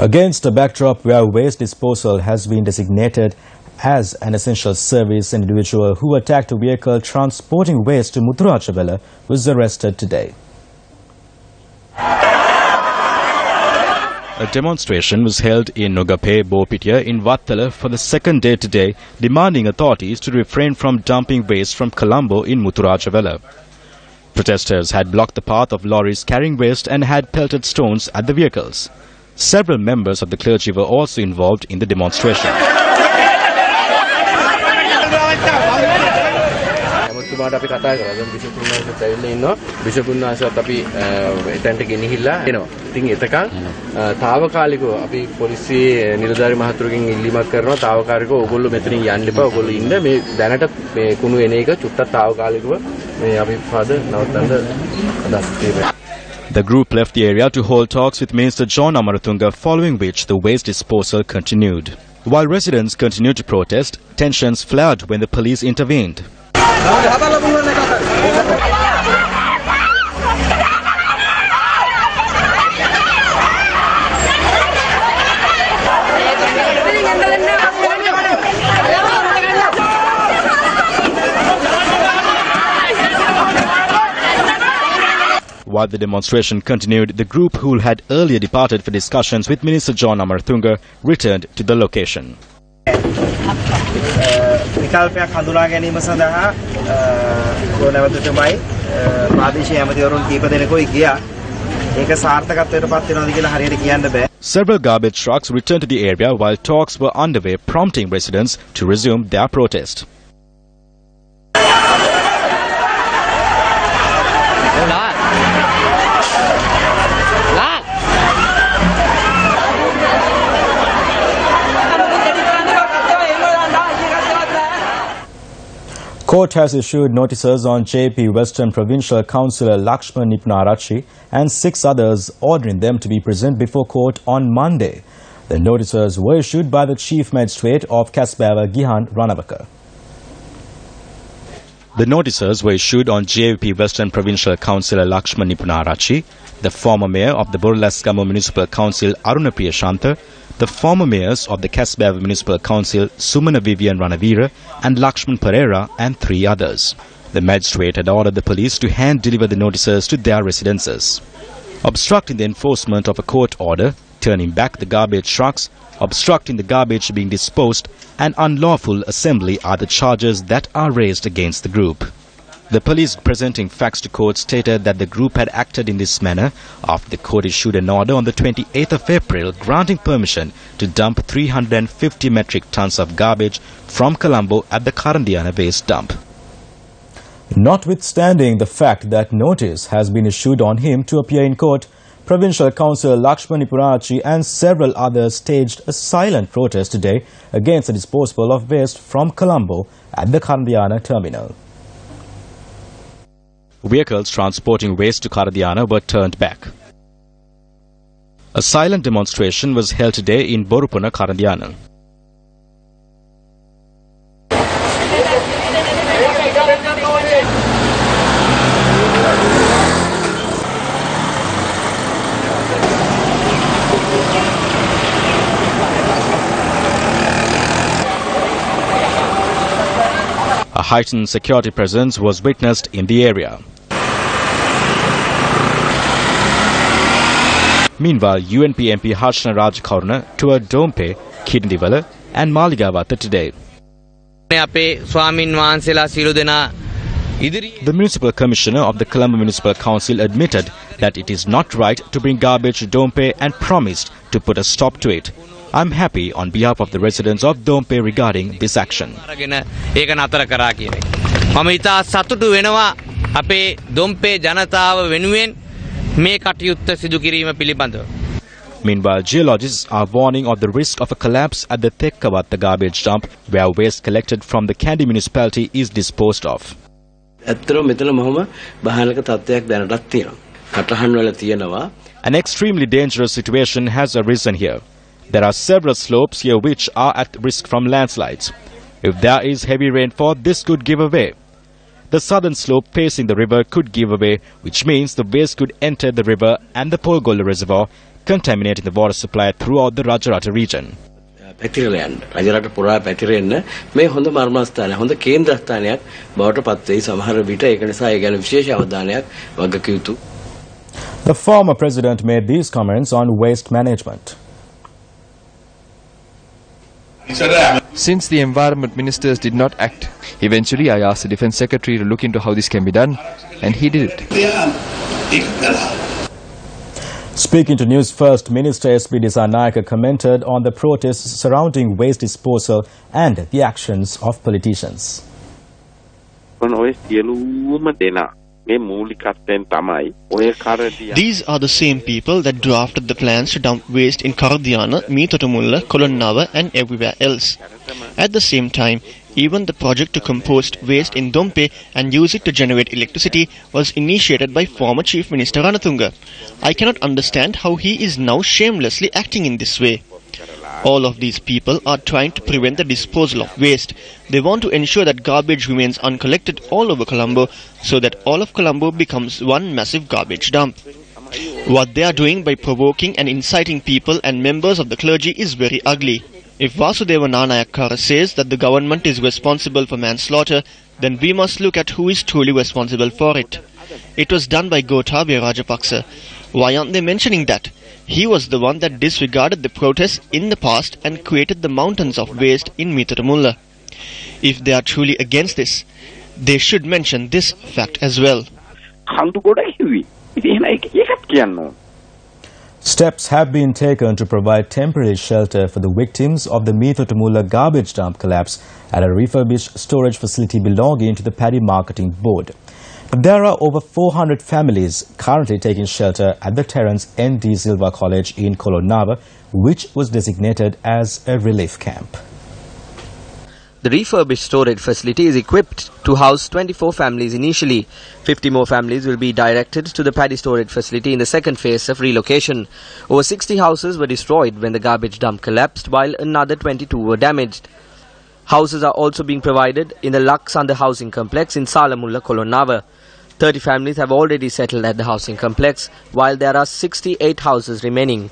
Against a backdrop where waste disposal has been designated as an essential service, an individual who attacked a vehicle transporting waste to Meethotamulla was arrested today. A demonstration was held in Nogape, Bopitiya in Vattala for the second day today, demanding authorities to refrain from dumping waste from Colombo in Meethotamulla. Protesters had blocked the path of lorries carrying waste and had pelted stones at the vehicles. Several members of the clergy were also involved in the demonstration. The group left the area to hold talks with Minister John Amarathunga, following which the waste disposal continued. While residents continued to protest, tensions flared when the police intervened. While the demonstration continued, the group, who had earlier departed for discussions with Minister John Amarathunga, returned to the location. Several garbage trucks returned to the area while talks were underway, prompting residents to resume their protest. Court has issued notices on JP Western Provincial Councillor Lakshman Nipnarachi and 6 others, ordering them to be present before court on Monday. The notices were issued by the Chief Magistrate of Kasbava Gihan Ranavaka. The notices were issued on JP Western Provincial Councillor Lakshman Nipnarachi, the former mayor of the Burlaskamo Municipal Council Arunapriya Shanta, the former mayors of the Kasbava Municipal Council Sumana Vivian Ranavira and Lakshman Pereira, and 3 others. The magistrate had ordered the police to hand-deliver the notices to their residences. Obstructing the enforcement of a court order, turning back the garbage trucks, obstructing the garbage being disposed, and unlawful assembly are the charges that are raised against the group. The police presenting facts to court stated that the group had acted in this manner after the court issued an order on the 28th of April granting permission to dump 350 metric tons of garbage from Colombo at the Karandiana waste dump. Notwithstanding the fact that notice has been issued on him to appear in court, Provincial Councillor Lakshman Nipnarachi and several others staged a silent protest today against the disposal of waste from Colombo at the Karandiana terminal. Vehicles transporting waste to Karandiana were turned back. A silent demonstration was held today in Borupana, Karandiana. A heightened security presence was witnessed in the area. Meanwhile, UNP MP Harshana Rajakaruna toured Dompe, Kindivala and Maligawata today. The Municipal Commissioner of the Colombo Municipal Council admitted that it is not right to bring garbage to Dompe and promised to put a stop to it. I'm happy on behalf of the residents of Dompe regarding this action. Meanwhile, geologists are warning of the risk of a collapse at the Tekkavatta garbage dump, where waste collected from the Kandy municipality is disposed of. An extremely dangerous situation has arisen here. There are several slopes here which are at risk from landslides. If there is heavy rainfall, this could give away. The southern slope facing the river could give away, which means the waste could enter the river and the Polgola reservoir, contaminating the water supply throughout the Rajarata region. පැතිරලයන් Rajarata පුරා පැතිරෙන්න මේ හොඳ මර්මස්ථානය හොඳ කේන්ද්‍රස්ථානයක් බවට පත් වෙයි සමහර විට ඒක නිසා ඒ ගැන විශේෂ අවධානයක් වගකිය යුතු. The former president made these comments on waste management. Since the environment ministers did not act, eventually I asked the defence secretary to look into how this can be done, and he did it. Speaking to Newsfirst, Minister S.B. Dissanayake commented on the protests surrounding waste disposal and the actions of politicians. These are the same people that drafted the plans to dump waste in Karadiyana, Meethotamulla, Kolonnawa and everywhere else. At the same time, even the project to compost waste in Dompe and use it to generate electricity was initiated by former Chief Minister Ranatunga. I cannot understand how he is now shamelessly acting in this way. All of these people are trying to prevent the disposal of waste. They want to ensure that garbage remains uncollected all over Colombo so that all of Colombo becomes one massive garbage dump. What they are doing by provoking and inciting people and members of the clergy is very ugly. If Vasudeva Nanayakkara says that the government is responsible for manslaughter, then we must look at who is truly responsible for it. It was done by Gotabaya Rajapaksa. Why aren't they mentioning that? He was the one that disregarded the protests in the past and created the mountains of waste in Meethotamulla. If they are truly against this, they should mention this fact as well. Steps have been taken to provide temporary shelter for the victims of the Meethotamulla Garbage Dump Collapse at a refurbished storage facility belonging to the Paddy Marketing Board. But there are over 400 families currently taking shelter at the Terence N. D. Silva College in Kolonnawa, which was designated as a relief camp. The refurbished storage facility is equipped to house 24 families initially. 50 more families will be directed to the Paddy storage facility in the second phase of relocation. Over 60 houses were destroyed when the garbage dump collapsed, while another 22 were damaged. Houses are also being provided in the Laksanda housing complex in Salamulla, Kolonnawa. 30 families have already settled at the housing complex, while there are 68 houses remaining.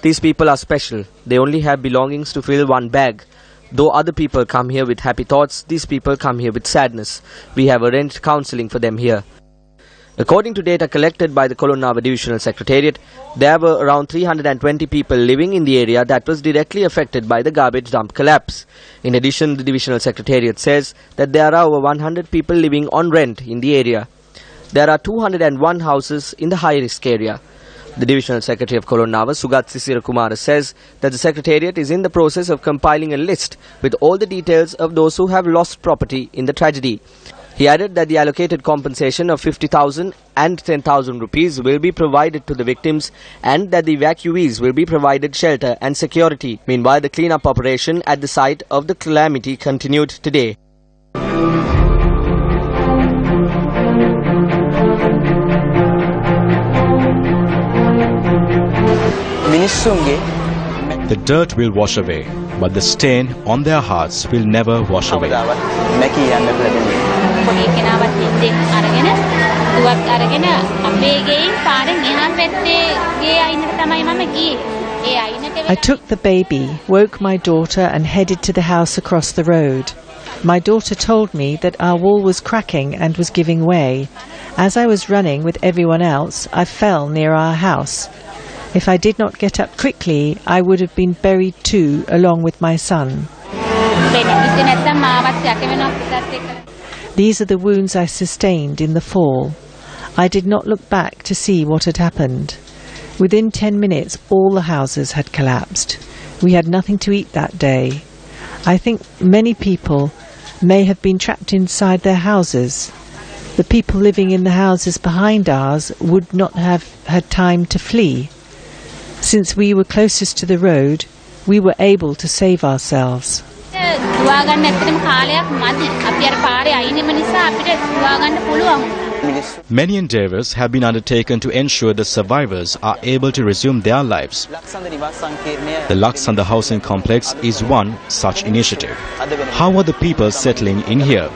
These people are special. They only have belongings to fill one bag. Though other people come here with happy thoughts, these people come here with sadness. We have arranged counselling for them here. According to data collected by the Kolonnawa Divisional Secretariat, there were around 320 people living in the area that was directly affected by the garbage dump collapse. In addition, the Divisional Secretariat says that there are over 100 people living on rent in the area. There are 201 houses in the high-risk area. The Divisional Secretary of Kolonnawa, Sugat Sisirakumara, says that the Secretariat is in the process of compiling a list with all the details of those who have lost property in the tragedy. He added that the allocated compensation of 50,000 and 10,000 rupees will be provided to the victims and that the evacuees will be provided shelter and security. Meanwhile, the clean-up operation at the site of the calamity continued today. The dirt will wash away, but the stain on their hearts will never wash away. I took the baby, woke my daughter and headed to the house across the road. My daughter told me that our wall was cracking and was giving way. As I was running with everyone else, I fell near our house. If I did not get up quickly, I would have been buried too, along with my son. These are the wounds I sustained in the fall. I did not look back to see what had happened. Within 10 minutes, all the houses had collapsed. We had nothing to eat that day. I think many people may have been trapped inside their houses. The people living in the houses behind ours would not have had time to flee. Since we were closest to the road, we were able to save ourselves. Many endeavours have been undertaken to ensure the survivors are able to resume their lives. The Laksanda housing complex is one such initiative. How are the people settling in here?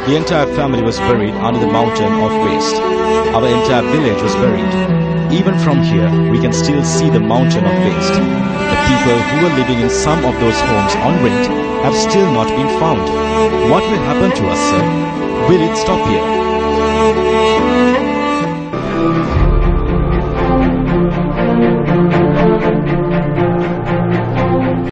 The entire family was buried under the mountain of waste. Our entire village was buried. Even from here, we can still see the mountain of waste. The people who were living in some of those homes on rent have still not been found. What will happen to us, sir? Will it stop here?